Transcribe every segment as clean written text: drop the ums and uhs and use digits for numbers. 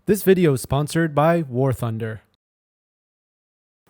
This video is sponsored by War Thunder.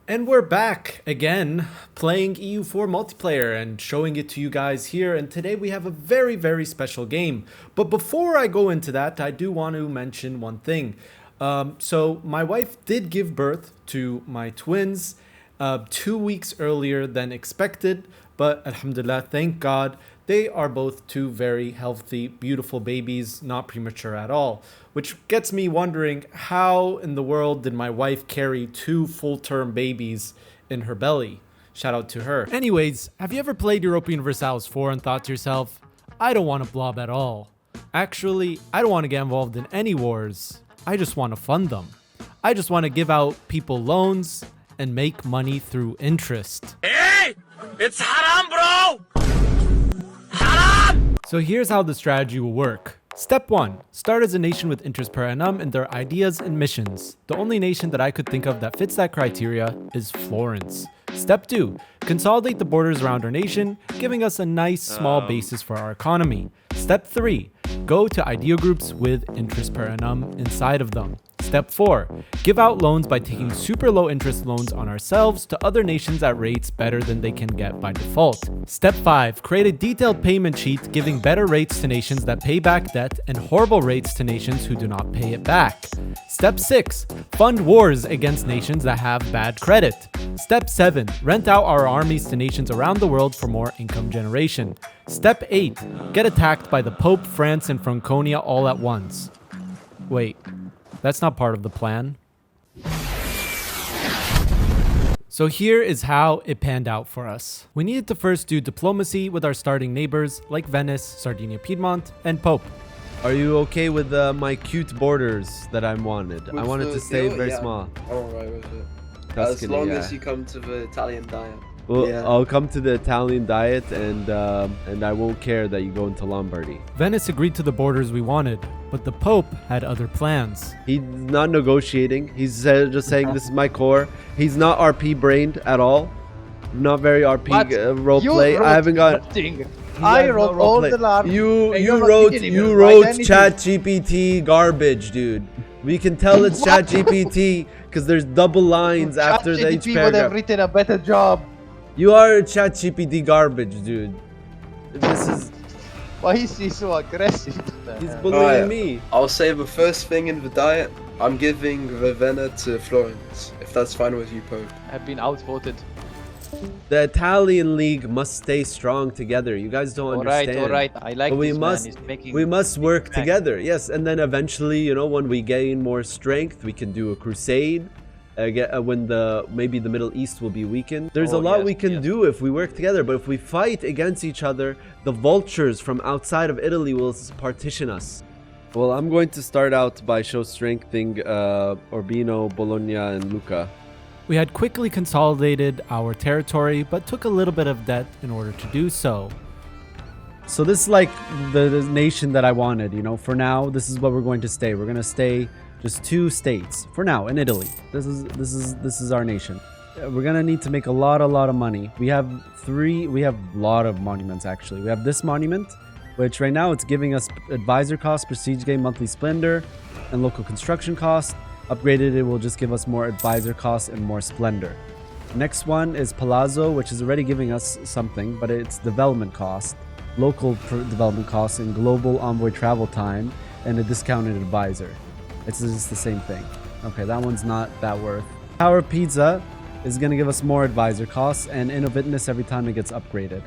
And we're back again playing EU4 Multiplayer and showing it to you guys here. And today we have a very, very special game. But before I go into that, I do want to mention one thing. So my wife did give birth to my twins 2 weeks earlier than expected. But alhamdulillah, thank God, they are both two very healthy, beautiful babies, not premature at all. Which gets me wondering, how in the world did my wife carry two full-term babies in her belly? Shout out to her. Anyways, have you ever played Europa Universalis IV and thought to yourself, I don't want to blob at all. Actually, I don't want to get involved in any wars. I just want to fund them. I just want to give out people loans and make money through interest. Hey! It's haram, bro! Haram! So here's how the strategy will work. Step 1. Start as a nation with interest per annum in their ideas and missions. The only nation that I could think of that fits that criteria is Florence. Step 2. Consolidate the borders around our nation, giving us a nice small basis for our economy. Step 3. Go to idea groups with interest per annum inside of them. Step 4. Give out loans by taking super low interest loans on ourselves to other nations at rates better than they can get by default. Step 5. Create a detailed payment sheet giving better rates to nations that pay back debt and horrible rates to nations who do not pay it back. Step 6. Fund wars against nations that have bad credit. Step 7. Rent out our armies to nations around the world for more income generation. Step 8. Get attacked by the Pope, France, and Franconia all at once. Wait. That's not part of the plan. So here is how it panned out for us. We needed to first do diplomacy with our starting neighbors like Venice, Sardinia, Piedmont, and Pope. Are you okay with my cute borders that I wanted? I wanted to stay very small. I'm alright with it. Tuscany, as long as you come to the Italian diet. Well, I'll come to the Italian diet and I won't care that you go into Lombardy. Venice agreed to the borders we wanted, but the Pope had other plans. He's not negotiating. He's just saying this is my core. He's not RP brained at all. Not very RP roleplay. I haven't got. I wrote all the last. You wrote Chat GPT garbage, dude. We can tell it's Chat GPT because there's double lines after each paragraph. would have written a better job. You are Chat GPT garbage, dude. This is. Why is he so aggressive? He's bullying me. I'll say the first thing in the diet, I'm giving Ravenna to Florence, if that's fine with you, Pope. I've been outvoted. The Italian league must stay strong together. You guys don't understand. Alright, I like but this we must work together. Yes, and then eventually, you know, when we gain more strength, we can do a crusade. When maybe the Middle East will be weakened. There's a lot we can do if we work together, but if we fight against each other, the vultures from outside of Italy will partition us. Well, I'm going to start out by show strengthening Urbino, Bologna, and Lucca. We had quickly consolidated our territory, but took a little bit of debt in order to do so. So this is like the nation that I wanted, you know. For now, this is what we're going to stay. We're going to stay just 2 states for now in Italy. This is our nation. We're gonna need to make a lot of money. We have a lot of monuments actually. We have this monument, which right now it's giving us advisor cost, prestige gain, monthly splendor, and local construction cost. Upgraded, it will just give us more advisor cost and more splendor. Next one is Palazzo, which is already giving us something, but it's development cost, local development cost, and global envoy travel time, and a discounted advisor. It's just the same thing. Okay, that one's not that worth. Tower Pizza is going to give us more advisor costs and innovativeness every time it gets upgraded.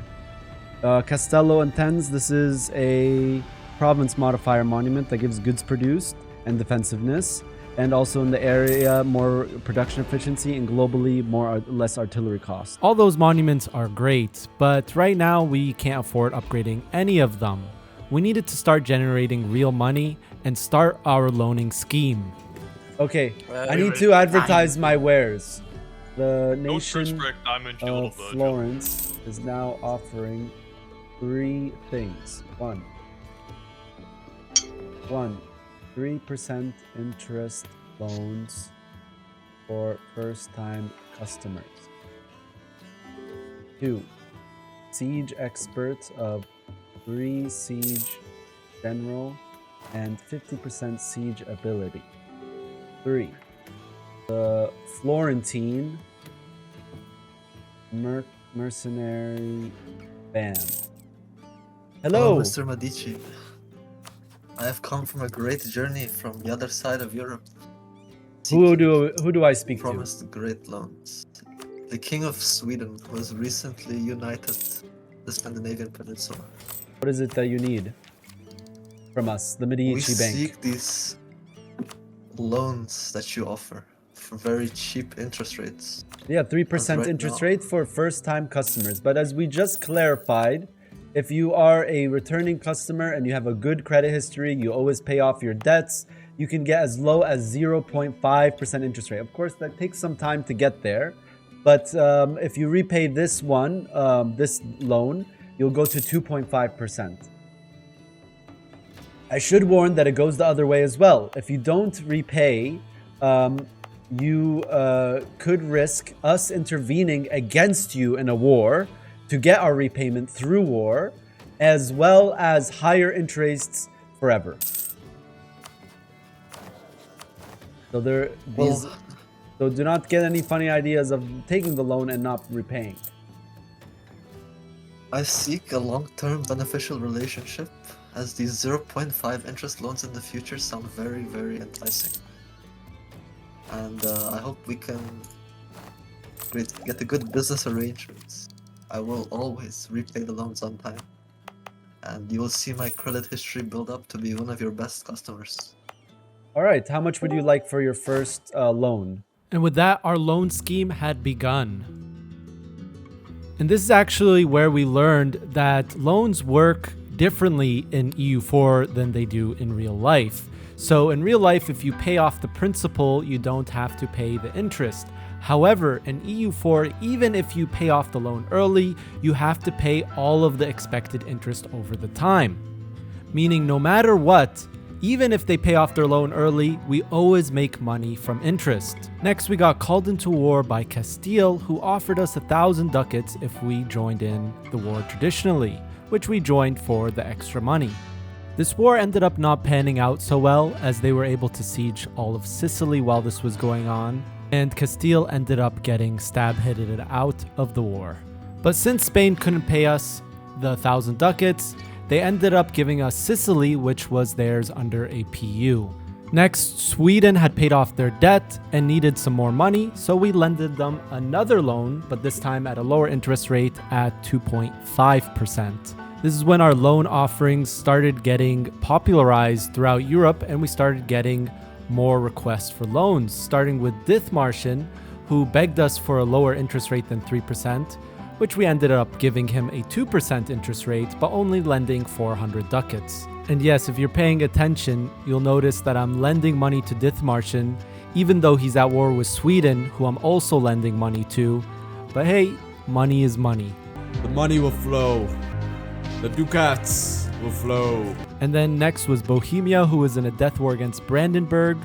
Castello Intense, this is a province modifier monument that gives goods produced and defensiveness, and also in the area more production efficiency and globally less artillery costs. All those monuments are great, but right now we can't afford upgrading any of them. We needed to start generating real money and start our loaning scheme. Okay, I need to advertise my wares. The nation of Florence is now offering 3 things. One, 3% interest loans for first-time customers. 2, siege experts of 3 siege general and 50% siege ability. 3. The Florentine mercenary band. Hello, Mr. Medici. I have come from a great journey from the other side of Europe. who do I speak to? Promised great loans. The King of Sweden was recently united the Scandinavian peninsula. What is it that you need from us, the We Medici Bank? seek these loans that you offer for very cheap interest rates. Yeah, 3% right interest now. rate for first-time customers. But as we just clarified, if you are a returning customer and you have a good credit history, you always pay off your debts, you can get as low as 0.5% interest rate. Of course, that takes some time to get there. But if you repay this one, this loan, you'll go to 2.5%. I should warn that it goes the other way as well. If you don't repay, you could risk us intervening against you in a war to get our repayment through war, as well as higher interests forever. So so do not get any funny ideas of taking the loan and not repaying. I seek a long-term beneficial relationship, as these 0.5 interest loans in the future sound very, very enticing. And I hope we can get a good business arrangements. I will always repay the loans on time. And you will see my credit history build up to be one of your best customers. All right, how much would you like for your first loan? And with that, our loan scheme had begun. And this is actually where we learned that loans work differently in EU4 than they do in real life. So in real life, if you pay off the principal, you don't have to pay the interest. However, in EU4, even if you pay off the loan early, you have to pay all of the expected interest over the time. Meaning no matter what, even if they pay off their loan early, we always make money from interest. Next, we got called into war by Castile, who offered us 1,000 ducats if we joined in the war traditionally, which we joined for the extra money. This war ended up not panning out so well, as they were able to siege all of Sicily while this was going on, and Castile ended up getting stab-hitted out of the war. But since Spain couldn't pay us the 1,000 ducats, they ended up giving us Sicily, which was theirs under a PU. Next, Sweden had paid off their debt and needed some more money, so we lended them another loan, but this time at a lower interest rate at 2.5%. This is when our loan offerings started getting popularized throughout Europe, and we started getting more requests for loans, starting with Dithmarschen, who begged us for a lower interest rate than 3%, which we ended up giving him a 2% interest rate, but only lending 400 ducats. And yes, if you're paying attention, you'll notice that I'm lending money to Dithmarschen, even though he's at war with Sweden, who I'm also lending money to. But hey, money is money. The money will flow. The ducats will flow. And then next was Bohemia, who was in a death war against Brandenburg,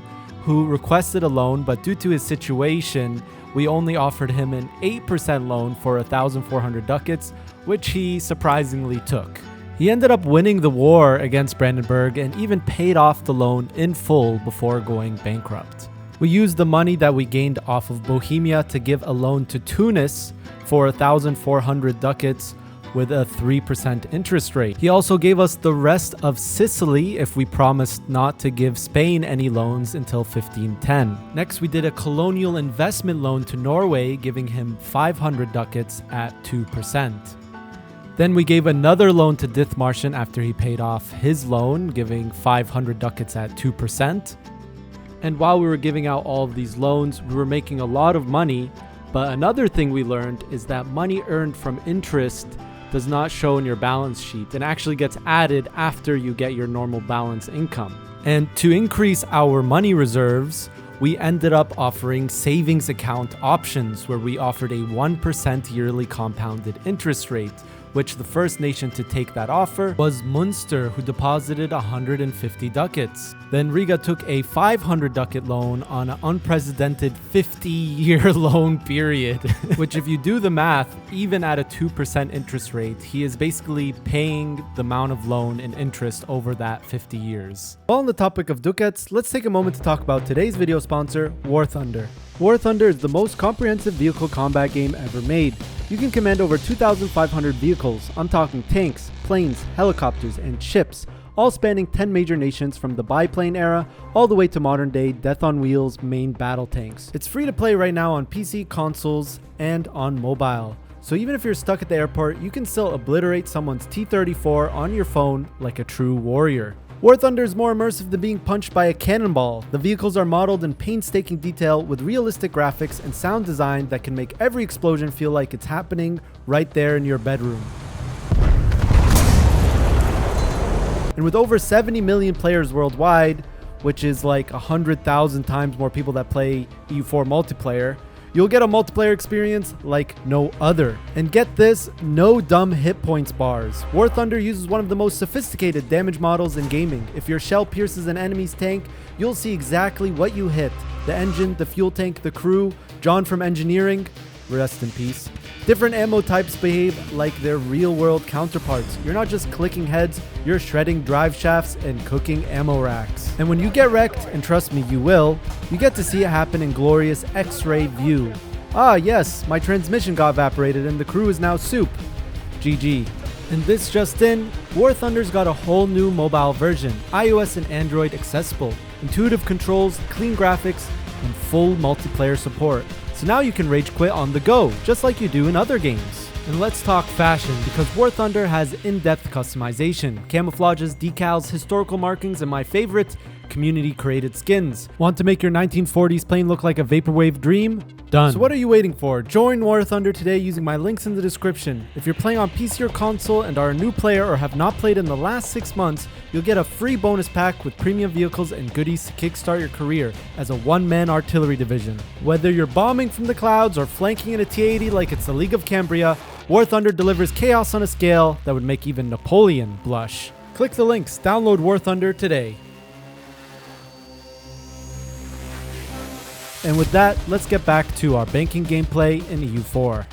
who requested a loan, but due to his situation, we only offered him an 8% loan for 1,400 ducats, which he surprisingly took. He ended up winning the war against Brandenburg and even paid off the loan in full before going bankrupt. We used the money that we gained off of Bohemia to give a loan to Tunis for 1,400 ducats with a 3% interest rate. He also gave us the rest of Sicily if we promised not to give Spain any loans until 1510. Next, we did a colonial investment loan to Norway, giving him 500 ducats at 2%. Then we gave another loan to Dithmarschen after he paid off his loan, giving 500 ducats at 2%. And while we were giving out all of these loans, we were making a lot of money. But another thing we learned is that money earned from interest does not show in your balance sheet and actually gets added after you get your normal balance income. And to increase our money reserves, we ended up offering savings account options where we offered a 1% yearly compounded interest rate, which the first nation to take that offer was Munster, who deposited 150 ducats. Then Riga took a 500 ducat loan on an unprecedented 50-year loan period, which if you do the math, even at a 2% interest rate, he is basically paying the amount of loan and interest over that 50 years. While on the topic of ducats, let's take a moment to talk about today's video sponsor, War Thunder. War Thunder is the most comprehensive vehicle combat game ever made. You can command over 2,500 vehicles. I'm talking tanks, planes, helicopters, and ships, all spanning 10 major nations from the biplane era all the way to modern day Death on Wheels main battle tanks. It's free to play right now on PC, consoles, and on mobile. So even if you're stuck at the airport, you can still obliterate someone's T-34 on your phone like a true warrior. War Thunder is more immersive than being punched by a cannonball. The vehicles are modeled in painstaking detail with realistic graphics and sound design that can make every explosion feel like it's happening right there in your bedroom. And with over 70 million players worldwide, which is like 100,000 times more people that play EU4 Multiplayer, you'll get a multiplayer experience like no other. And get this, no dumb hit points bars. War Thunder uses one of the most sophisticated damage models in gaming. If your shell pierces an enemy's tank, you'll see exactly what you hit. The engine, the fuel tank, the crew, John from engineering, rest in peace. Different ammo types behave like their real-world counterparts. You're not just clicking heads, you're shredding drive shafts and cooking ammo racks. And when you get wrecked, and trust me, you will, you get to see it happen in glorious X-ray view. Ah yes, my transmission got evaporated and the crew is now soup. GG. And this just in, War Thunder's got a whole new mobile version, iOS and Android accessible, intuitive controls, clean graphics, and full multiplayer support. So now you can rage quit on the go, just like you do in other games. And let's talk fashion, because War Thunder has in-depth customization, camouflages, decals, historical markings, and my favorite, community-created skins. Want to make your 1940s plane look like a vaporwave dream? Done. So what are you waiting for? Join War Thunder today using my links in the description. If you're playing on PC or console and are a new player or have not played in the last 6 months, you'll get a free bonus pack with premium vehicles and goodies to kickstart your career as a one-man artillery division. Whether you're bombing from the clouds or flanking in a T-80 like it's the League of Cambria, War Thunder delivers chaos on a scale that would make even Napoleon blush. Click the links, download War Thunder today. And with that, let's get back to our banking gameplay in EU4.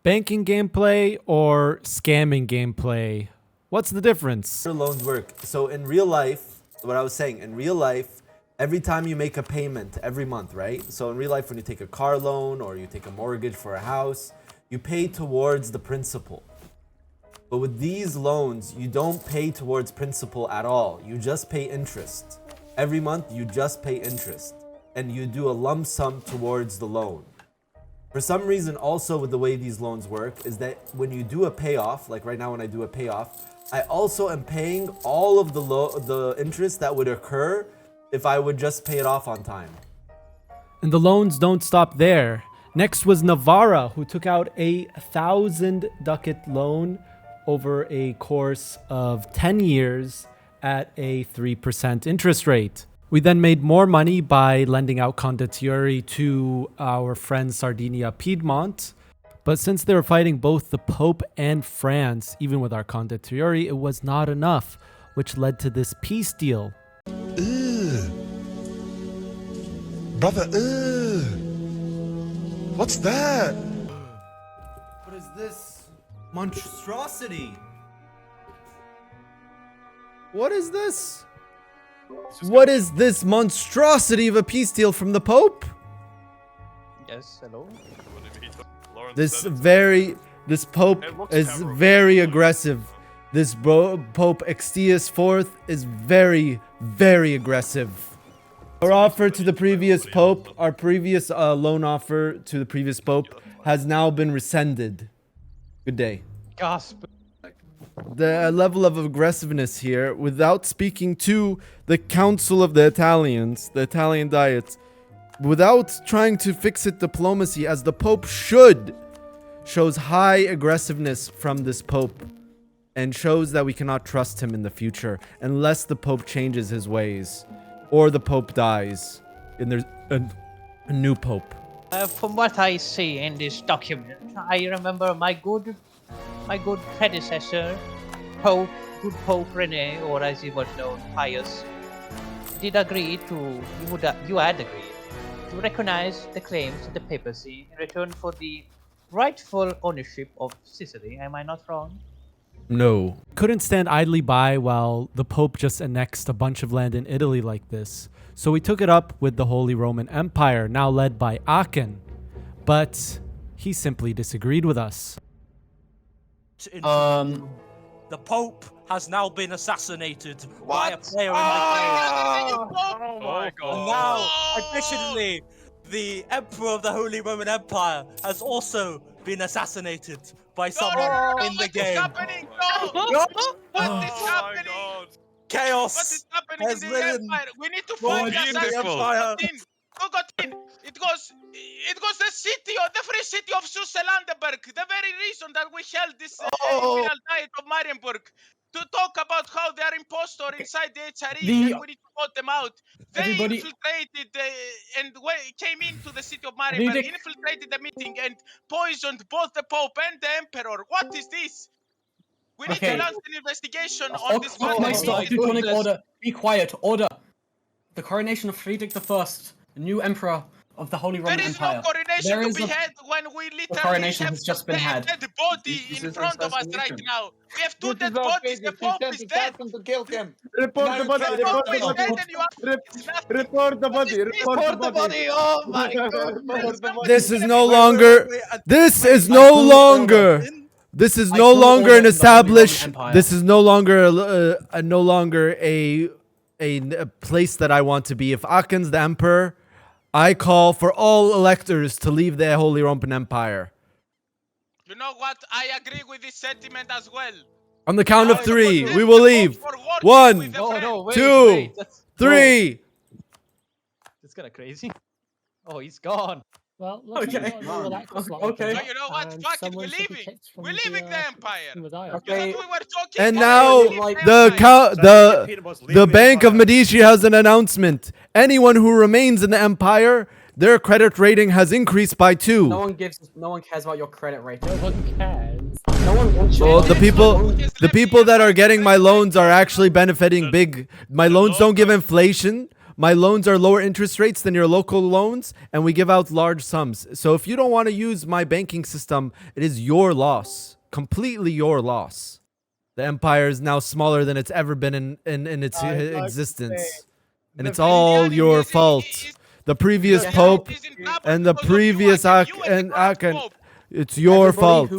Banking gameplay or scamming gameplay? What's the difference? How do loans work? So in real life, what I was saying, in real life, every time you make a payment every month, right? So in real life, when you take a car loan or you take a mortgage for a house, you pay towards the principal. But with these loans, you don't pay towards principal at all. You just pay interest. Every month, you just pay interest. And you do a lump sum towards the loan. For some reason, also with the way these loans work, is that when you do a payoff, like right now when I do a payoff, I also am paying all of the interest that would occur if I would just pay it off on time. And the loans don't stop there. Next was Navarra, who took out a 1,000 ducat loan over a course of 10 years at a 3% interest rate. We then made more money by lending out condottieri to our friend Sardinia Piedmont. But since they were fighting both the Pope and France, even with our condottieri, it was not enough, which led to this peace deal. Brother, what's that? What is this monstrosity? What is this? What is this monstrosity of a peace deal from the Pope? Yes, hello? This Pope is very aggressive. This Pope Extius IV is very, very aggressive. Our offer to the previous Pope, our previous loan offer to the previous Pope has now been rescinded. Good day. Gasp. The level of aggressiveness here, without speaking to the Council of the Italians, the Italian Diet, without trying to fix it diplomacy as the Pope should, shows high aggressiveness from this Pope and shows that we cannot trust him in the future unless the Pope changes his ways or the Pope dies and there's a new Pope. From what I see in this document, I remember my good my good predecessor, good Pope Rene, or as he was known, Pius, did agree to, you had agreed to recognize the claims of the papacy in return for the rightful ownership of Sicily. Am I not wrong? No. Couldn't stand idly by while the Pope just annexed a bunch of land in Italy like this. So we took it up with the Holy Roman Empire, now led by Aachen. But he simply disagreed with us. The Pope has now been assassinated by a player in the game. Oh my god. And now, additionally, the Emperor of the Holy Roman Empire has also been assassinated by someone in the game. What is happening? No! What is happening? Chaos What is happening in has the risen. empire? We need to find the assassin. Who got in? It goes the city of the free city of Susselandeberg, the very reason that we held this imperial diet of Marienburg, to talk about how they are impostor inside the HRE and we need to vote them out. They infiltrated and came into the city of Marienburg, infiltrated the meeting and poisoned both the Pope and the Emperor. What is this? We need to launch an investigation on this matter. Order. Be quiet. Order. The coronation of Friedrich I, the new emperor of the Holy Roman Empire. There is no coronation to be had when we literally have just been had. a dead body in front of us right now. We have two dead bodies. The Pope is dead. to kill him. Report the body. Report the body. Report the body. Report the body. Oh my god. This is no longer. This is no longer. This is no longer an established. This is no longer a place that I want to be. If Aachen's the emperor, I call for all electors to leave the Holy Roman Empire. You know what? I agree with this sentiment as well. On the count of three, we will leave. 1, 2, 3. That's kind of crazy. Oh, he's gone. Well, Okay. Okay. So you know what? Fuck it, we're leaving. We're leaving the empire. Okay. We were talking. And now the Bank of Medici has an announcement. Anyone who remains in the empire, their credit rating has increased by 2. No one cares about your credit rating. No one cares. No one wants Well, your the people that are getting my loans are actually benefiting big. My loans don't give inflation. My loans are lower interest rates than your local loans, and we give out large sums. So if you don't want to use my banking system, it is your loss. Completely your loss. The empire is now smaller than it's ever been in its existence. And it's all your fault. The previous Pope and the previous Aachen, it's your fault.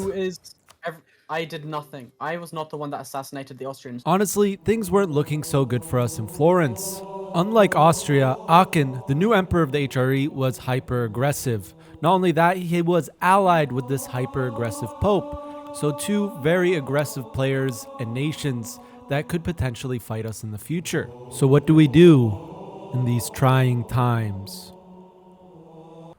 I did nothing. I was not the one that assassinated the Austrians. Honestly, things weren't looking so good for us in Florence. Unlike Austria, Aachen, the new emperor of the HRE, was hyper-aggressive. Not only that, he was allied with this hyper-aggressive pope. So 2 very aggressive players and nations that could potentially fight us in the future. So what do we do in these trying times?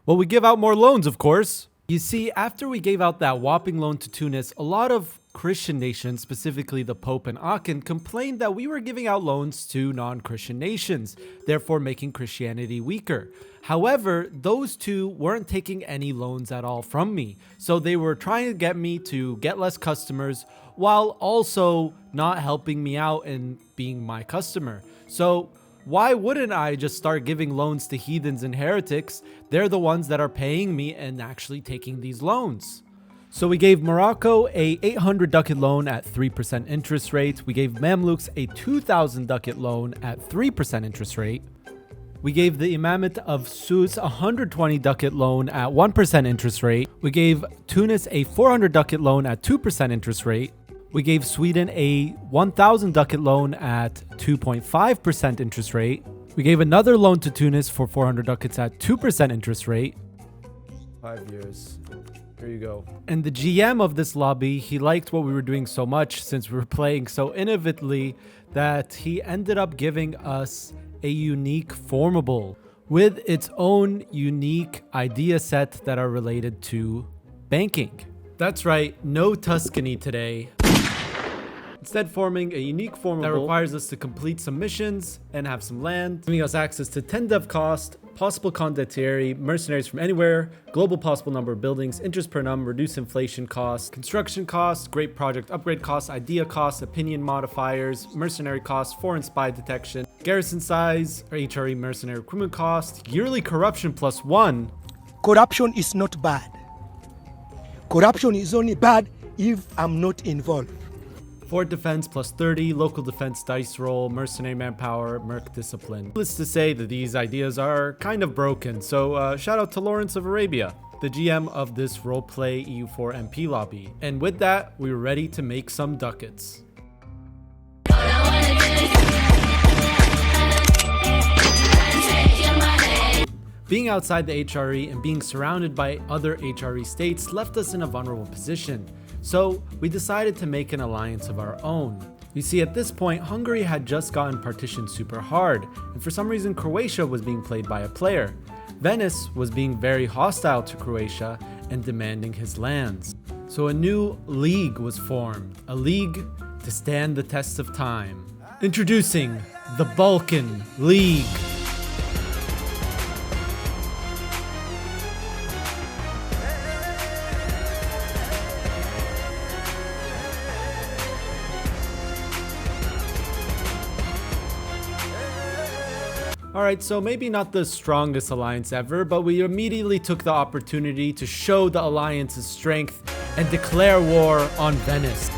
Well, we give out more loans, of course. You see, after we gave out that whopping loan to Tunis, a lot of Christian nations, specifically the Pope and Aachen, complained that we were giving out loans to non-Christian nations, therefore making Christianity weaker. However, those 2 weren't taking any loans at all from me, so they were trying to get me to get less customers while also not helping me out and being my customer. So why wouldn't I just start giving loans to heathens and heretics? They're the ones that are paying me and actually taking these loans. So we gave Morocco a 800 ducat loan at 3% interest rate. We gave Mamluks a 2,000 ducat loan at 3% interest rate. We gave the Imamate of Sus a 120 ducat loan at 1% interest rate. We gave Tunis a 400 ducat loan at 2% interest rate. We gave Sweden a 1,000 ducat loan at 2.5% interest rate. We gave another loan to Tunis for 400 ducats at 2% interest rate. 5 years. Here you go. And the GM of this lobby, he liked what we were doing so much since we were playing so innovatively that he ended up giving us a unique formable with its own unique idea set that are related to banking. That's right, no Tuscany today. instead forming a unique formable that requires us to complete some missions and have some land, giving us access to 10 dev cost, possible condottieri, mercenaries from anywhere, global possible number of buildings, interest per num, reduce inflation costs, construction costs, great project upgrade costs, idea costs, opinion modifiers, mercenary costs, foreign spy detection, garrison size, or HRE mercenary recruitment cost, yearly corruption +1. Corruption is not bad. Corruption is only bad if I'm not involved. Fort defense +30, local defense dice roll, mercenary manpower, merc discipline. Needless to say that these ideas are kind of broken, so shout out to Florence of Arabia, the GM of this roleplay EU4 MP lobby. And with that, we were ready to make some ducats. Being outside the HRE and being surrounded by other HRE states left us in a vulnerable position. So we decided to make an alliance of our own. You see, at this point, Hungary had just gotten partitioned super hard, and for some reason Croatia was being played by a player. Venice was being very hostile to Croatia and demanding his lands. So a new league was formed, a league to stand the test of time. Introducing the Balkan League. Alright, so maybe not the strongest alliance ever, but we immediately took the opportunity to show the alliance's strength and declare war on Venice.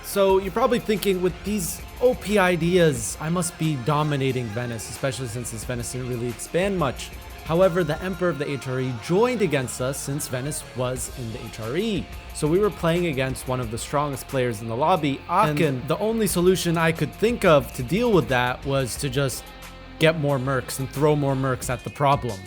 So you're probably thinking, with these OP ideas, I must be dominating Venice, especially since this Venice didn't really expand much. However, the Emperor of the HRE joined against us since Venice was in the HRE. So we were playing against one of the strongest players in the lobby, Aachen. And the only solution I could think of to deal with that was to just get more mercs and throw more mercs at the problem.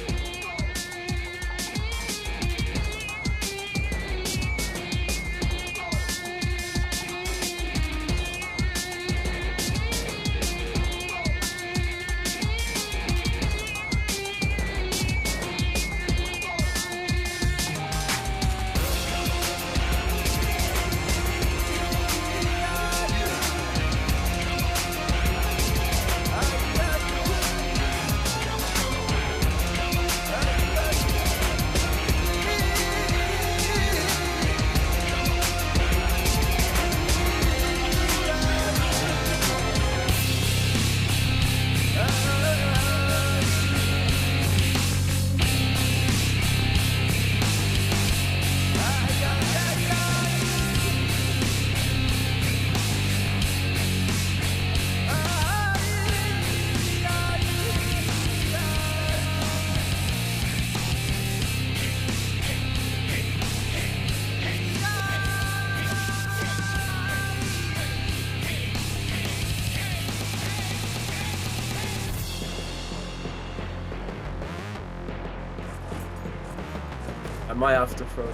I might have to throw.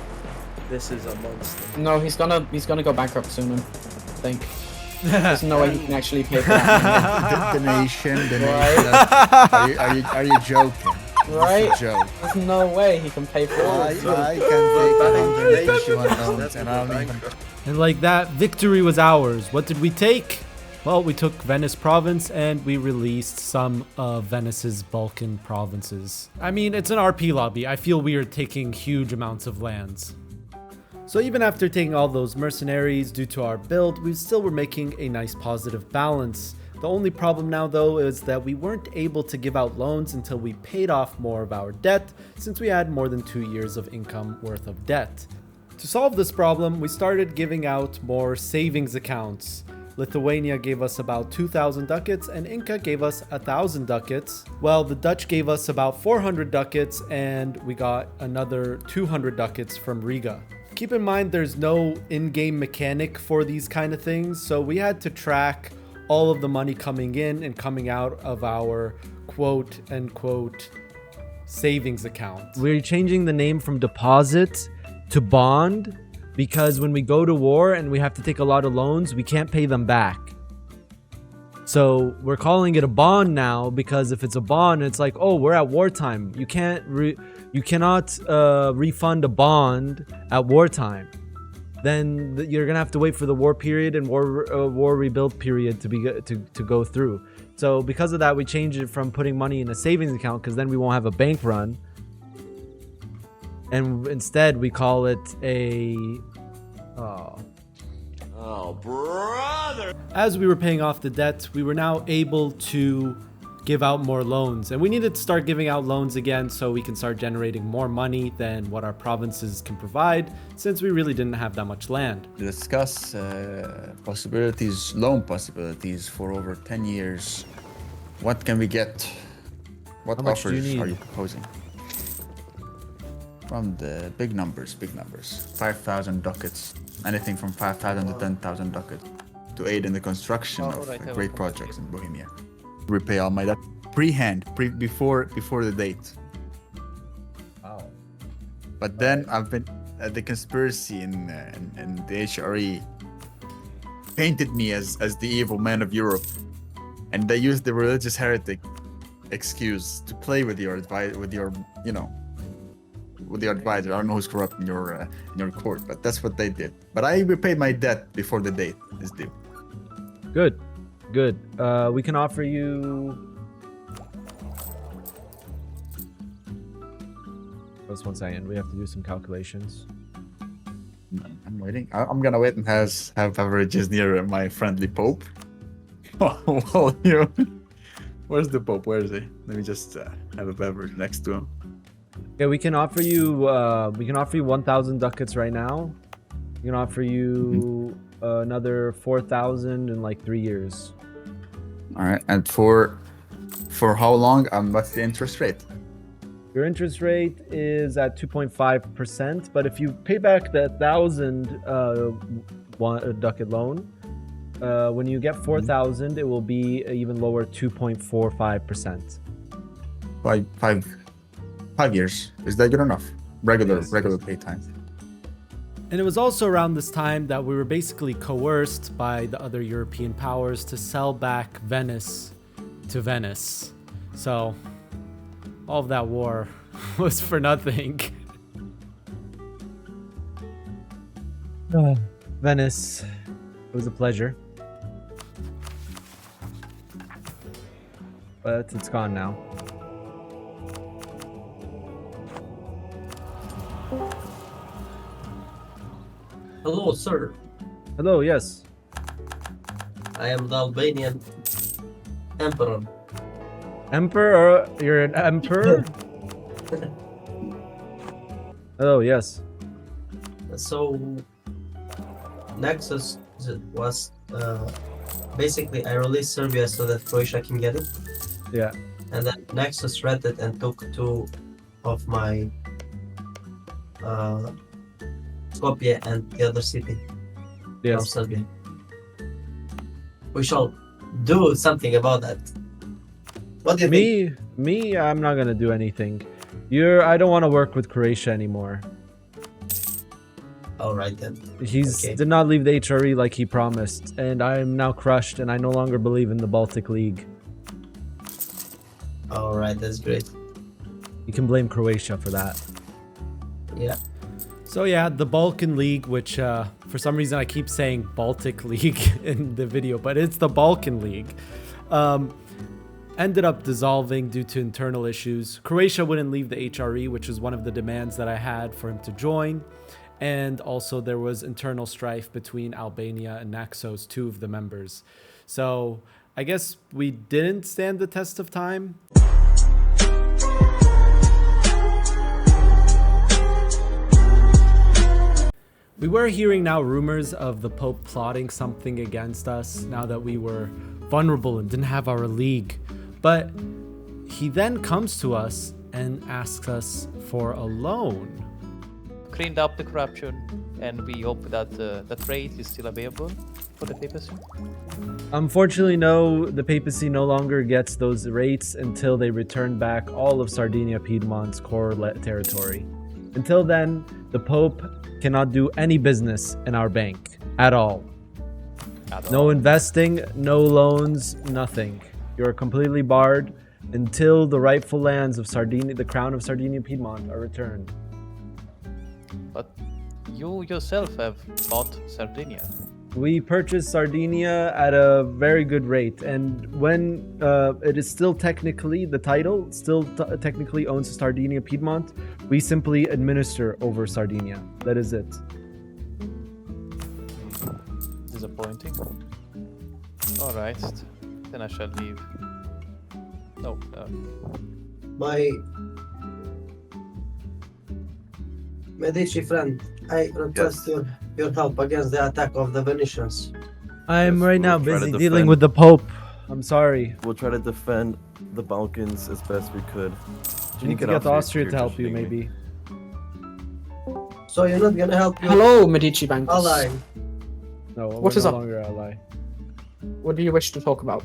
This is a monster. No, he's gonna go bankrupt soon, I think. There's no way he can actually pay for that. The nation. Right? Are you joking? Right? It's a joke. There's no way he can pay for it. I can take 181 loans and I don't even... And like that, victory was ours. What did we take? Well, we took Venice province and we released some of Venice's Balkan provinces. I mean, it's an RP lobby. I feel weird taking huge amounts of lands. So even after taking all those mercenaries due to our build, we still were making a nice positive balance. The only problem now though is that we weren't able to give out loans until we paid off more of our debt, since we had more than 2 years of income worth of debt. To solve this problem, we started giving out more savings accounts. Lithuania gave us about 2,000 ducats and Inca gave us 1,000 ducats. Well, the Dutch gave us about 400 ducats and we got another 200 ducats from Riga. Keep in mind there's no in-game mechanic for these kind of things, so we had to track all of the money coming in and coming out of our quote-unquote savings account. We're changing the name from deposit to bond, because when we go to war and we have to take a lot of loans, we can't pay them back. So we're calling it a bond now because if it's a bond, it's like, oh, we're at wartime. You cannot refund a bond at wartime. Then you're gonna have to wait for the war period and war rebuild period to go through. So because of that, we changed it from putting money in a savings account because then we won't have a bank run. And instead, we call it a... Oh, brother! As we were paying off the debt, we were now able to give out more loans. And we needed to start giving out loans again so we can start generating more money than what our provinces can provide, since we really didn't have that much land. Discuss possibilities, loan possibilities for over 10 years. What can we get? What offers are you proposing? From the big numbers. 5,000 ducats. Anything from 5,000 to 10,000 ducats to aid in the construction of great projects in Bohemia. Repay all my debt before the date. Wow. But then I've been the conspiracy in the HRE painted me as the evil man of Europe, and they used the religious heretic excuse to play with your advisor. I don't know who's corrupt in your court, but that's what they did. But I repaid my debt before the date is due. Good. We can offer you... Just 1 second. We have to do some calculations. I'm waiting. I'm gonna wait and have beverages near my friendly Pope. Well, where's the Pope? Where is he? Let me just have a beverage next to him. Okay, we can offer you 1,000 ducats right now. We can offer you another 4,000 in like 3 years. All right, and for how long? What's the interest rate? Your interest rate is at 2.5%, but if you pay back the 1,000 ducat loan, when you get 4,000, it will be even lower, 2.45%. 5 years. Is that good enough? Regular pay time. And it was also around this time that we were basically coerced by the other European powers to sell back Venice to Venice. So all of that war was for nothing. Venice, it was a pleasure. But it's gone now. Hello, sir. Hello, yes. I am the Albanian emperor. Emperor? You're an emperor? Hello, yes. So, Nexus was basically I released Serbia so that Croatia can get it. Yeah. And then Nexus read it and took 2 of my Skopje and the other city from Serbia. We shall do something about that. What do you think? Me, I'm not gonna do anything. I don't want to work with Croatia anymore. All right then. Did not leave the HRE like he promised, and I am now crushed, and I no longer believe in the Baltic League. All right, that's great. You can blame Croatia for that. Yeah. So yeah, the Balkan League, which for some reason I keep saying Baltic League in the video, but it's the Balkan League, ended up dissolving due to internal issues. Croatia wouldn't leave the HRE, which was one of the demands that I had for him to join. And also there was internal strife between Albania and Naxos, 2 of the members. So I guess we didn't stand the test of time. We were hearing now rumors of the Pope plotting something against us now that we were vulnerable and didn't have our league. But he then comes to us and asks us for a loan. Cleaned up the corruption, and we hope that the trade is still available for the papacy. Unfortunately, no, the papacy no longer gets those rates until they return back all of Sardinia Piedmont's core territory. Until then, the Pope cannot do any business in our bank at all. No investing, no loans, nothing. You're completely barred until the rightful lands of Sardinia, the crown of Sardinia Piedmont, are returned. But you yourself have bought Sardinia. We purchased Sardinia at a very good rate, and when it is still technically, the title still technically owns Sardinia Piedmont, we simply administer over Sardinia. That is it. Disappointing. Alright, then I shall leave. No, My Medici friend, I request your help against the attack of the Venetians. I'm right now we'll try to busy dealing defend. with the Pope. I'm sorry. We'll try to defend the Balkans as best we could. You need to get Austria to help you, maybe. So you're not gonna help your Hello, Medici bankers. ally? No, What we're is no up? longer ally. What do you wish to talk about?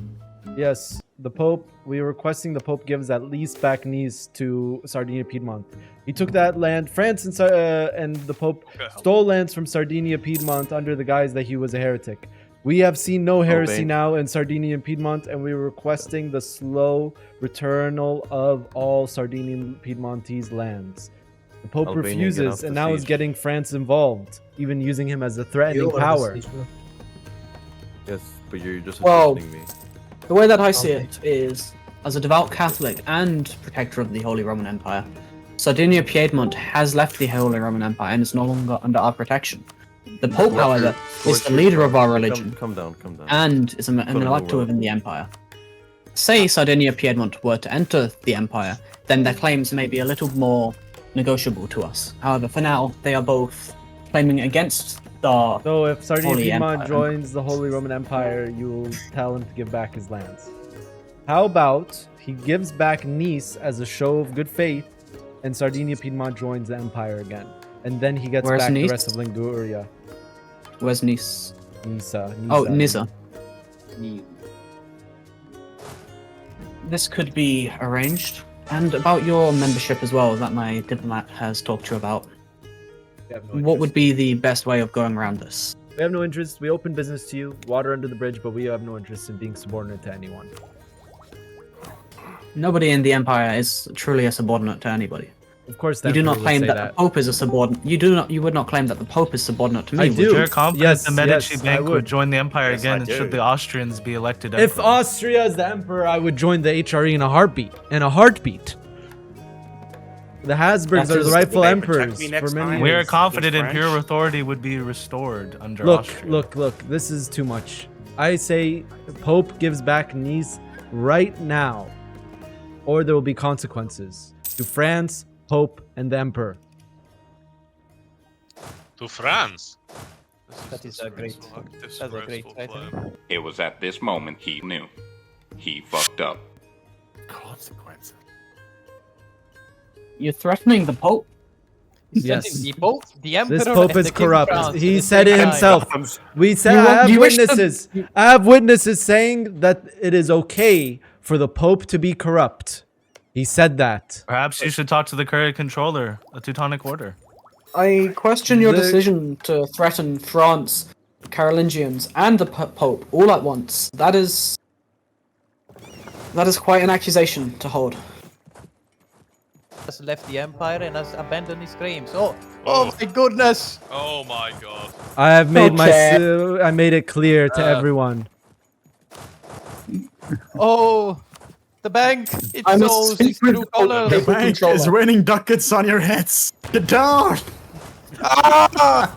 Yes, the Pope, we are requesting the Pope gives at least back Nice to Sardinia Piedmont. He took that land. France and the Pope stole lands from Sardinia Piedmont under the guise that he was a heretic. We have seen no heresy now in Sardinia and Piedmont, and we are requesting the slow returnal of all Sardinian Piedmontese lands. The Pope Albania, refuses, get off and the now is siege. getting France involved, even using him as a threatening power. Yes, but you're just Well, assisting me. the way that I see it is, as a devout Catholic and protector of the Holy Roman Empire, Sardinia Piedmont has left the Holy Roman Empire and is no longer under our protection. The Pope, however, is the leader of our religion Come down. and is an Put in the elector will. within the Empire. Say Sardinia Piedmont were to enter the Empire, then their claims may be a little more negotiable to us. However, for now, they are both claiming against the So if Sardinia Holy Piedmont Empire. joins the Holy Roman Empire, you will tell him to give back his lands. How about he gives back Nice as a show of good faith, and Sardinia Piedmont joins the Empire again, and then he gets Where's back Nice? the rest of Liguria. Where's Nice? Nisa. Oh, Nisa. This could be arranged. And about your membership as well, that my diplomat has talked to you about. What would be the best way of going around this? We have no interest. We open business to you, water under the bridge, but we have no interest in being subordinate to anyone. Nobody in the Empire is truly a subordinate to anybody. Of course, you do not would claim say that the Pope is a subordinate. You would not claim that the Pope is subordinate to me. I would do. you? You're confident Yes, the Medici yes, Bank I would would. join the Empire Yes, again I do. should the Austrians be elected If emperor. Austria is the emperor, I would join the HRE in a heartbeat. The Habsburgs are the rightful emperors for many years. We are confident imperial authority would be restored under Look, Austria. look, this is too much. I say Pope gives back Nice right now, or there will be consequences to France, Pope, and the Emperor. To France. That is a great title. It was at this moment he knew. He fucked up. Consequences. You're threatening the Pope? Yes. The Pope, the Emperor, This Pope and is the King of corrupt. France He at the said it same himself. time. We said You I want- have you wish them- witnesses. I have witnesses saying that it is okay for the Pope to be corrupt. He said that. Perhaps you should talk to the current controller, the Teutonic Order. I question your The- decision to threaten France, Carolingians, and the Pope all at once. That is quite an accusation to hold. Has left the Empire and has abandoned his claims. Oh my goodness! Oh my god. I have made Okay. I made it clear to everyone. Oh, the bank! It I'm a shows its true colors. The bank is raining ducats on your heads. Get down! Ah!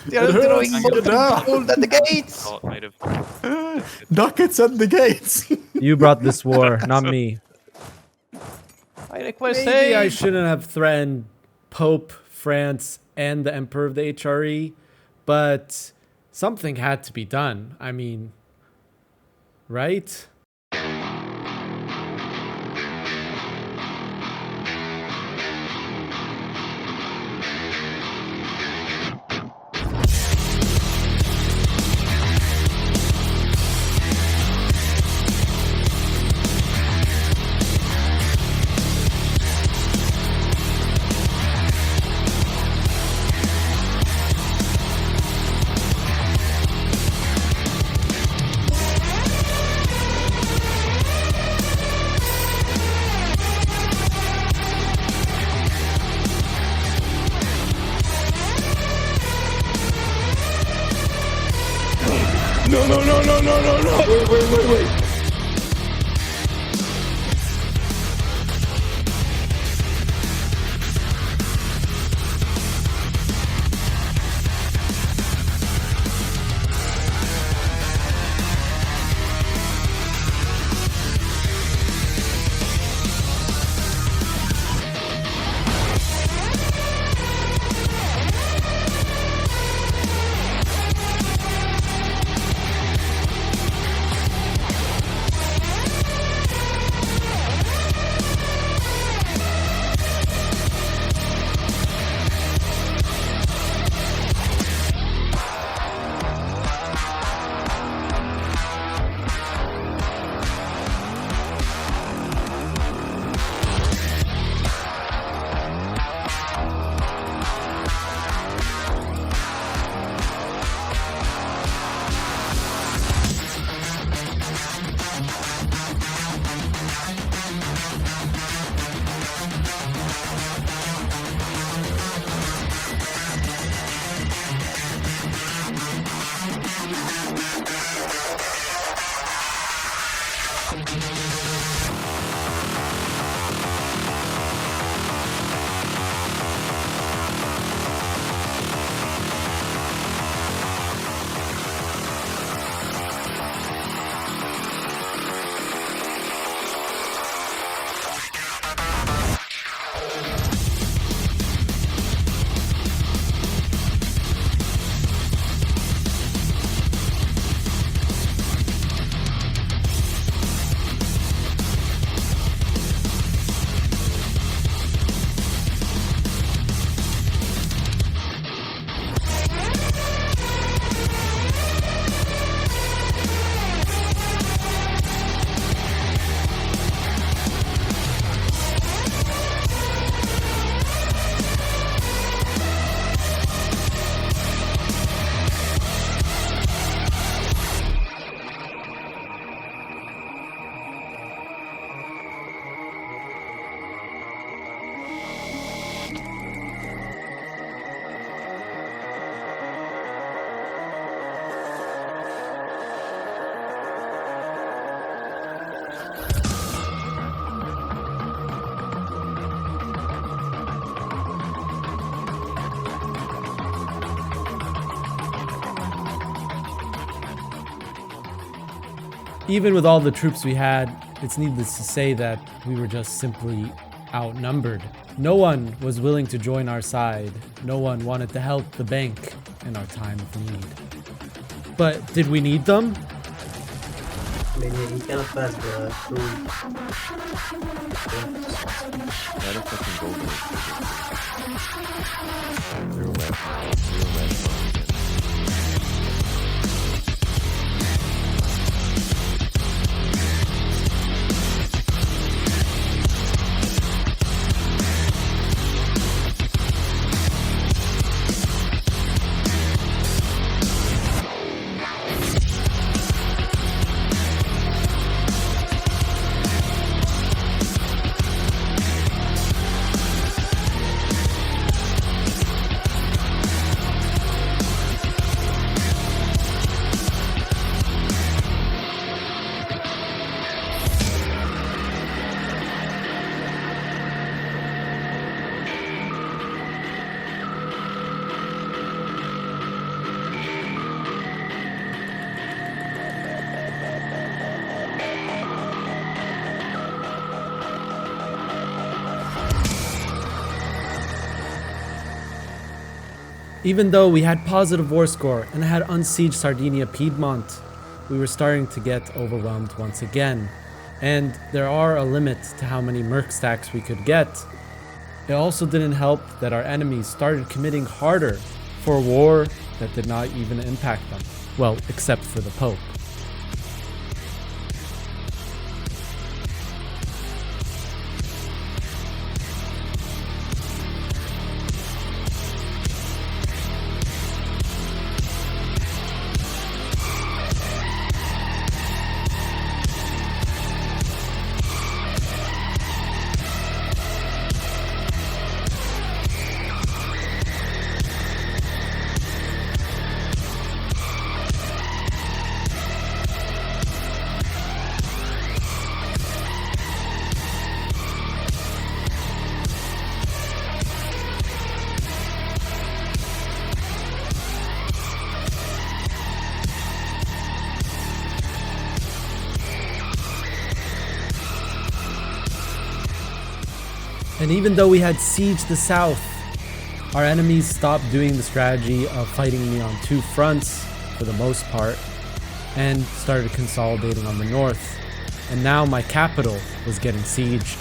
They are It hurts. throwing more Get down. gold at the gates. Oh, made of Ducats at the gates. You brought this war, not me. I request Maybe I aid. shouldn't have threatened Pope, France, and the Emperor of the HRE, but something had to be done. I mean, right? Wait. Even with all the troops we had, it's needless to say that we were just simply outnumbered. No one was willing to join our side. No one wanted to help the bank in our time of need. But did we need them? I mean, you cannot pass the food. Even though we had positive war score and had unsieged Sardinia Piedmont, we were starting to get overwhelmed once again. And there are a limit to how many merc stacks we could get. It also didn't help that our enemies started committing harder for a war that did not even impact them. Well, except for the Pope. And even though we had sieged the south, our enemies stopped doing the strategy of fighting me on two fronts for the most part and started consolidating on the north. And now my capital was getting sieged.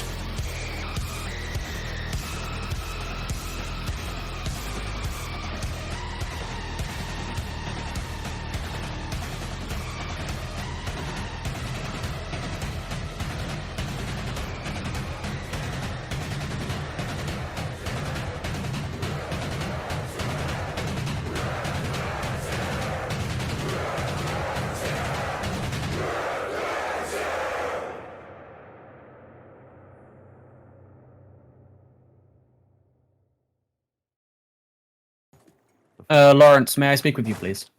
Lawrence, may I speak with you, please?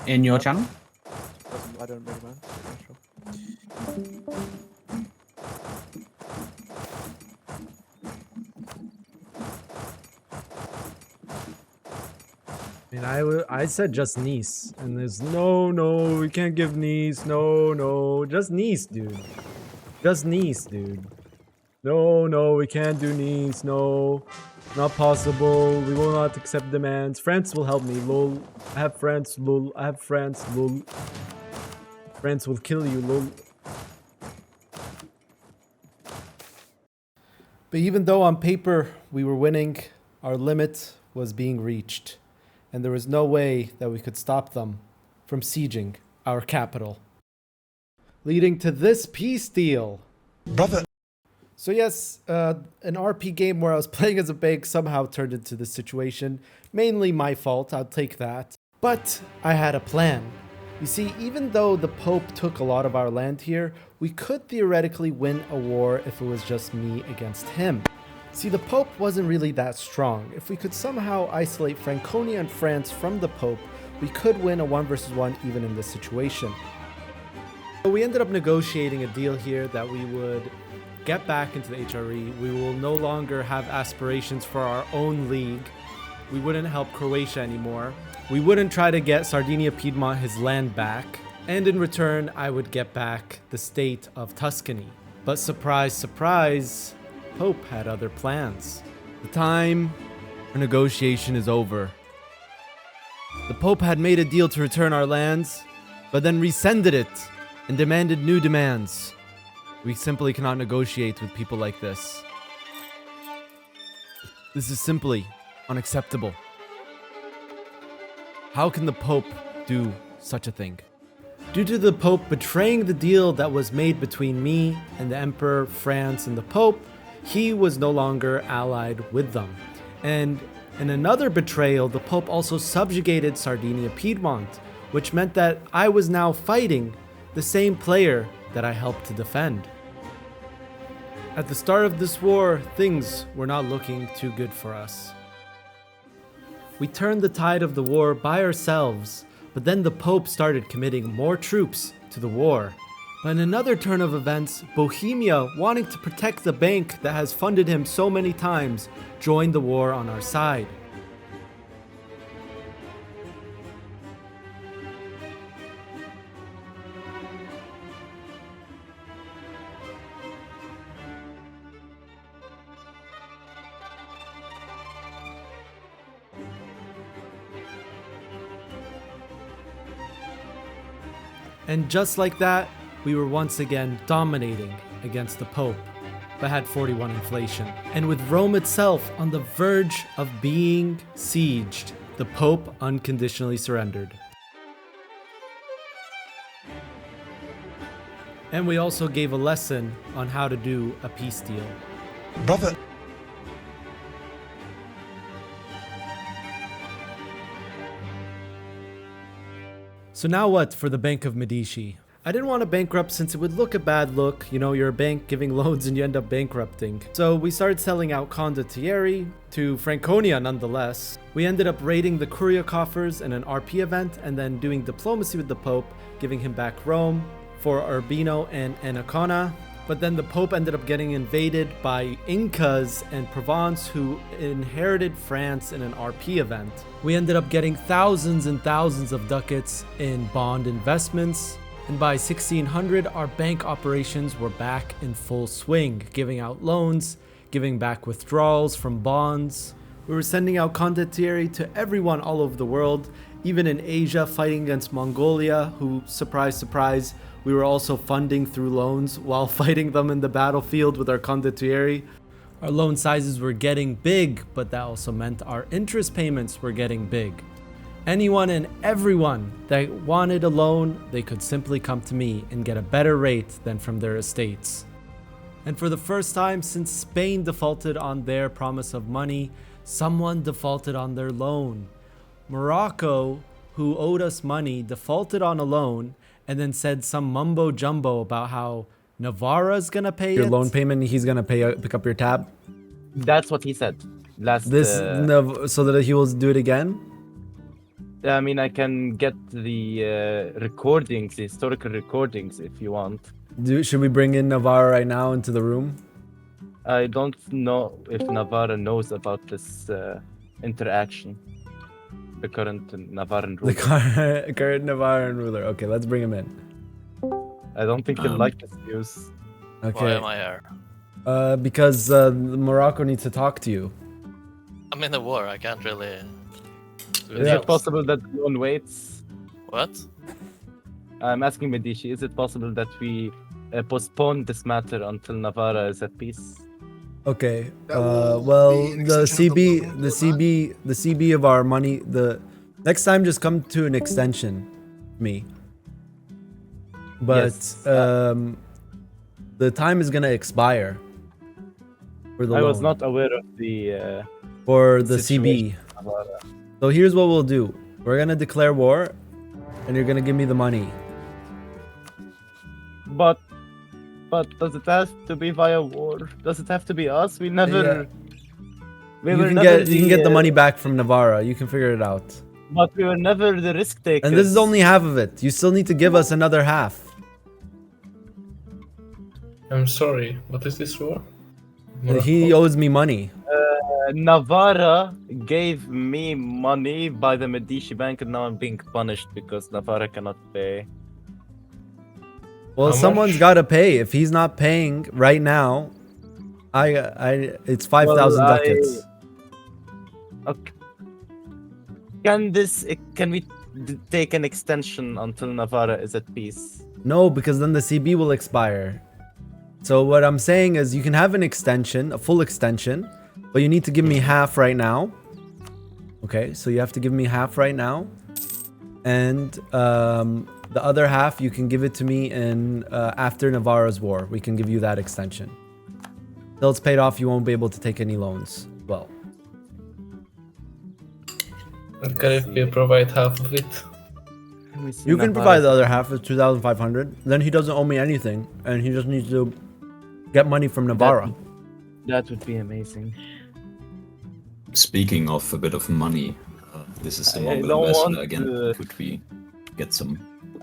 In your channel? I don't really mind. Yeah, sure. I said just Nice, and there's no, we can't give Nice, no, just Nice, dude. Just Nice, dude. No, we can't do Nice, no. Not possible, we will not accept demands. France will help me, lol. I have France, lol. I have France, lol. France will kill you, lol. But even though on paper we were winning, our limit was being reached. And there was no way that we could stop them from sieging our capital. Leading to this peace deal. Brother. So yes, an RP game where I was playing as a bank somehow turned into this situation. Mainly my fault, I'll take that. But I had a plan. You see, even though the Pope took a lot of our land here, we could theoretically win a war if it was just me against him. See, the Pope wasn't really that strong. If we could somehow isolate Franconia and France from the Pope, we could win a 1 versus 1 even in this situation. So we ended up negotiating a deal here that we would get back into the HRE. We will no longer have aspirations for our own league. We wouldn't help Croatia anymore. We wouldn't try to get Sardinia Piedmont his land back. And in return, I would get back the state of Tuscany. But surprise, surprise, Pope had other plans. The time for negotiation is over. The Pope had made a deal to return our lands, but then rescinded it and demanded new demands. We simply cannot negotiate with people like this. This is simply unacceptable. How can the Pope do such a thing? Due to the Pope betraying the deal that was made between me and the Emperor, France, and the Pope, he was no longer allied with them. And in another betrayal, the Pope also subjugated Sardinia Piedmont, which meant that I was now fighting the same player that I helped to defend. At the start of this war, things were not looking too good for us. We turned the tide of the war by ourselves, but then the Pope started committing more troops to the war. But in another turn of events, Bohemia, wanting to protect the bank that has funded him so many times, joined the war on our side. And just like that, we were once again dominating against the Pope, but had 41 inflation. And with Rome itself on the verge of being sieged, the Pope unconditionally surrendered. And we also gave a lesson on how to do a peace deal. Brother. So now what for the Bank of Medici? I didn't want to bankrupt since it would look a bad look. You know, you're a bank giving loans and you end up bankrupting. So we started selling out condottieri to Franconia nonetheless. We ended up raiding the Curia coffers in an RP event and then doing diplomacy with the Pope, giving him back Rome for Urbino and Ancona. But then the Pope ended up getting invaded by Incas and Provence who inherited France in an RP event. We ended up getting thousands and thousands of ducats in bond investments. And by 1600, our bank operations were back in full swing, giving out loans, giving back withdrawals from bonds. We were sending out condottieri to everyone all over the world, even in Asia, fighting against Mongolia, who, surprise, surprise, we were also funding through loans while fighting them in the battlefield with our condottieri. Our loan sizes were getting big, but that also meant our interest payments were getting big. Anyone and everyone that wanted a loan, they could simply come to me and get a better rate than from their estates. And for the first time since Spain defaulted on their promise of money, someone defaulted on their loan. Morocco, who owed us money, defaulted on a loan and then said some mumbo jumbo about how Navarra's gonna pay Your it. loan payment, he's gonna pick up your tab. That's what he said last. So that he will do it again. I mean, I can get the recordings, the historical recordings, if you want. Should we bring in Navarra right now into the room? I don't know if Navarra knows about this interaction. The current Navarran ruler. The current Navarran ruler. Okay, let's bring him in. I don't think he'll like this news. Okay. Why am I here? Because Morocco needs to talk to you. I'm in the war. I can't really. Is it possible that the loan waits? What? I'm asking Medici, is it possible that we postpone this matter until Navarra is at peace? Okay. Well, the CB of our money. The next time, just come to an extension, me. But Yes. the time is gonna expire. For the I was loan. not aware of the For the situation CB. of Navarra. So here's what we'll do. We're gonna declare war, and you're gonna give me the money. But does it have to be via war? Does it have to be us? We never. Yeah. We You were can never get the money back from Navarra. You can figure it out. But we were never the risk takers. And this is only half of it. You still need to give us another half. I'm sorry, what is this war? He owes me money. Navarra gave me money by the Medici Bank, and now I'm being punished because Navarra cannot pay. Well, How someone's much? got to pay. If he's not paying right now, it's 5,000 ducats. Okay. Can we take an extension until Navarra is at peace? No, because then the CB will expire. So what I'm saying is you can have an extension, a full extension, but you need to give me half right now. Okay, so you have to give me half right now. And the other half, you can give it to me in after Navarra's war. We can give you that extension. Till it's paid off, you won't be able to take any loans. Well, And can if we provide half of it? you can provide the other half, it's 2,500. Then he doesn't owe me anything, and he just needs to get money from Navarra. That would be amazing. Speaking of a bit of money, this is the I Mongol don't ambassador want again. to- Could we get some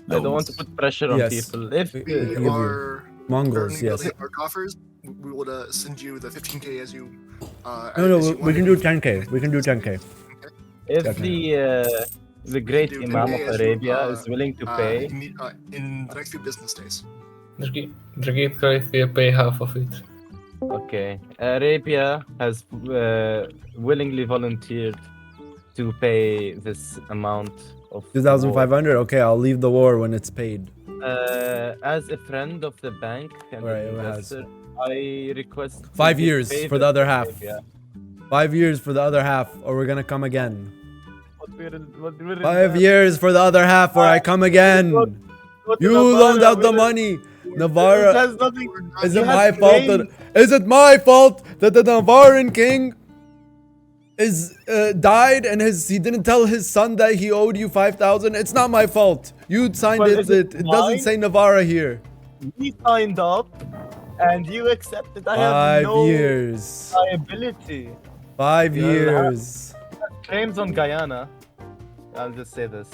I don't want to loans? put pressure on Yes. people. If We are Mongols, currently yes. building our coffers, we will send you the 15k as you. No, as you we can do wanted. 10k. We can do 10k. if Okay. the great Do Imam 10K of as you, Arabia is willing to pay, in the next few business days. Dragit Caliph pay half of it. okay. Arabia has willingly volunteered to pay this amount of 2,500. Okay, I'll leave the war when it's paid. As a friend of the bank and Right, an it has. investor, I request 5 to years pay for the other to half. Arabia. 5 years for the other half, or we're gonna come again. What we're in 5 that- years for the other half, or I come again. what You Navarra loaned out the will- money, It Navarra. has nothing. Is you it have my fault gained- that? Is it my fault that the Navarran king is died and he didn't tell his son that he owed you 5,000? It's not my fault. You signed Well, it. is it It doesn't mine? say Navarra here. We signed up, and you accepted. I have 5 no years. liability. 5 You'll have- years. Claims on Guyana. I'll just say this.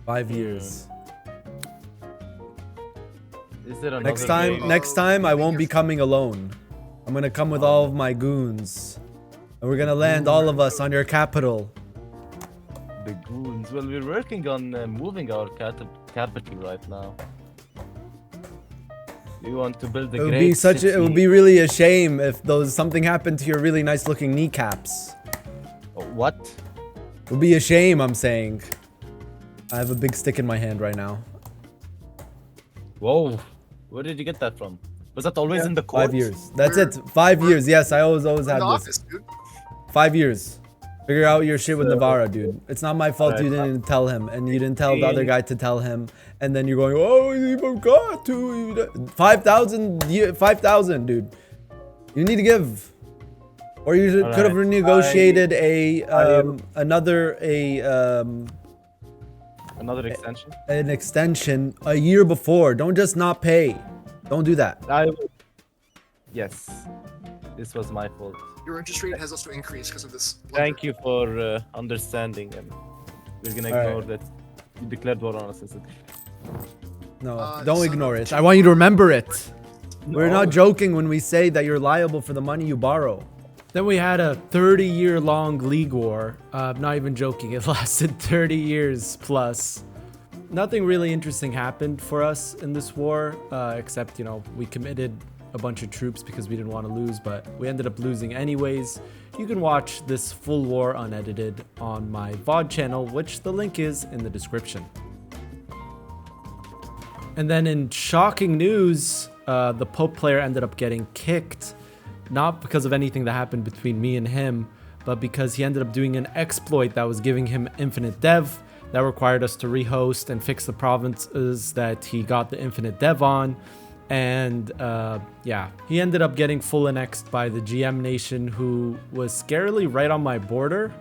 5 years. Is there another Next time, I won't be coming alone. I'm gonna come with all of my goons, and we're gonna land all of us on your capital. the goons. Well, we're working on moving our capital right now. We want to build a It would great be such city. it would be really a shame if something happened to your really nice looking kneecaps. What? It would be a shame, I'm saying. I have a big stick in my hand right now. Whoa. Where did you get that from? Was that always in the court? 5 years. That's it. 5 years. Yes, I always had this. 5 years. Figure out your shit with Navarra, dude. It's not my fault you didn't tell him, and you didn't tell the other guy to tell him, and then you're going, oh, he forgot to. 5,000, dude. You need to give. Or you could have renegotiated another extension. An extension a year before. Don't just not pay. Don't do that. Yes, this was my fault. Your interest rate has also increased because of this. Thank you for understanding, and we're gonna ignore that you declared war on us. No, don't ignore it. I want you to remember it. We're not joking when we say that you're liable for the money you borrow. Then we had a 30-year-long league war. Not even joking, it lasted 30 years plus. Nothing really interesting happened for us in this war, except, you know, we committed a bunch of troops because we didn't want to lose, but we ended up losing anyways. You can watch this full war unedited on my VOD channel, which the link is in the description. And then in shocking news, the Pope player ended up getting kicked, not because of anything that happened between me and him, but because he ended up doing an exploit that was giving him infinite dev that required us to rehost and fix the provinces that he got the infinite dev on. And yeah, he ended up getting full annexed by the GM nation, who was scarily right on my border.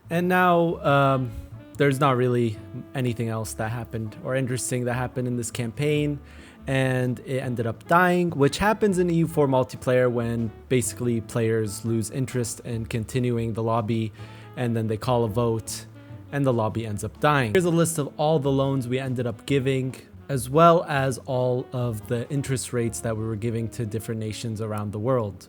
And now there's not really anything else that happened or interesting that happened in this campaign, and it ended up dying, which happens in EU4 multiplayer when basically players lose interest in continuing the lobby, and then they call a vote and the lobby ends up dying. Here's a list of all the loans we ended up giving, as well as all of the interest rates that we were giving to different nations around the world.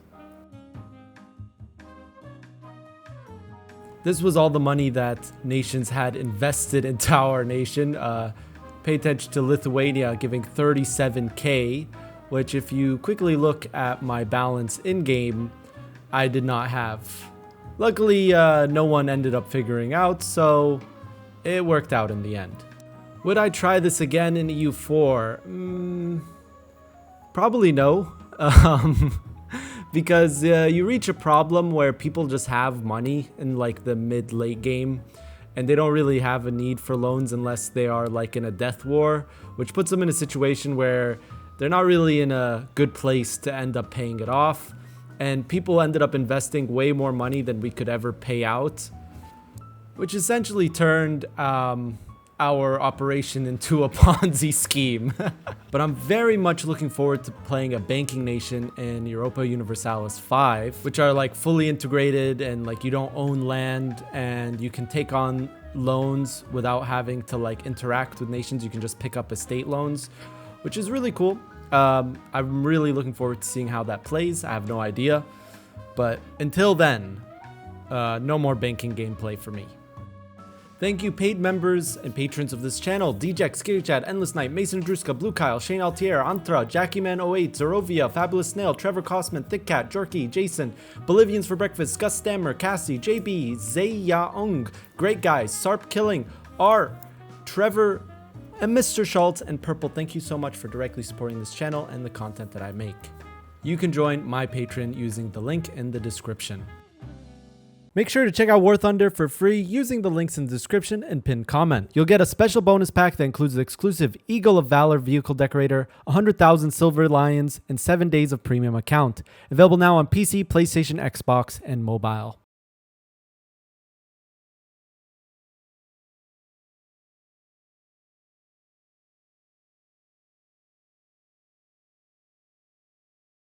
This was all the money that nations had invested into our nation. Pay attention to Lithuania giving 37k, which if you quickly look at my balance in-game, I did not have. Luckily, no one ended up figuring out, so it worked out in the end. Would I try this again in EU4? Probably no. Because you reach a problem where people just have money in like the mid-late game, and they don't really have a need for loans unless they are like in a death war, which puts them in a situation where they're not really in a good place to end up paying it off. And people ended up investing way more money than we could ever pay out, which essentially turned our operation into a Ponzi scheme. But I'm very much looking forward to playing a banking nation in Europa Universalis V, which are like fully integrated and like you don't own land and you can take on loans without having to like interact with nations. You can just pick up estate loans, which is really cool. I'm really looking forward to seeing how that plays. I have no idea. But until then, no more banking gameplay for me. Thank you paid members and patrons of this channel: Djek, Scary Chad, Endless Knight, Mason Druska, Blue Kyle, Shane Altier, Antra, JackieMan08, Zerovia, Fabulous Snail, Trevor Kosman, Thick Cat, Jerky, Jason, Bolivians for Breakfast, Gus Stammer, Cassie, JB, Zayyaung, Great Guys, Sarp Killing, R, Trevor, and Mr. Schultz and Purple. Thank you so much for directly supporting this channel and the content that I make. You can join my Patreon using the link in the description. Make sure to check out War Thunder for free using the links in the description and pinned comment. You'll get a special bonus pack that includes the exclusive Eagle of Valor vehicle decorator, 100,000 silver lions, and 7 days of premium account. Available now on PC, PlayStation, Xbox, and mobile.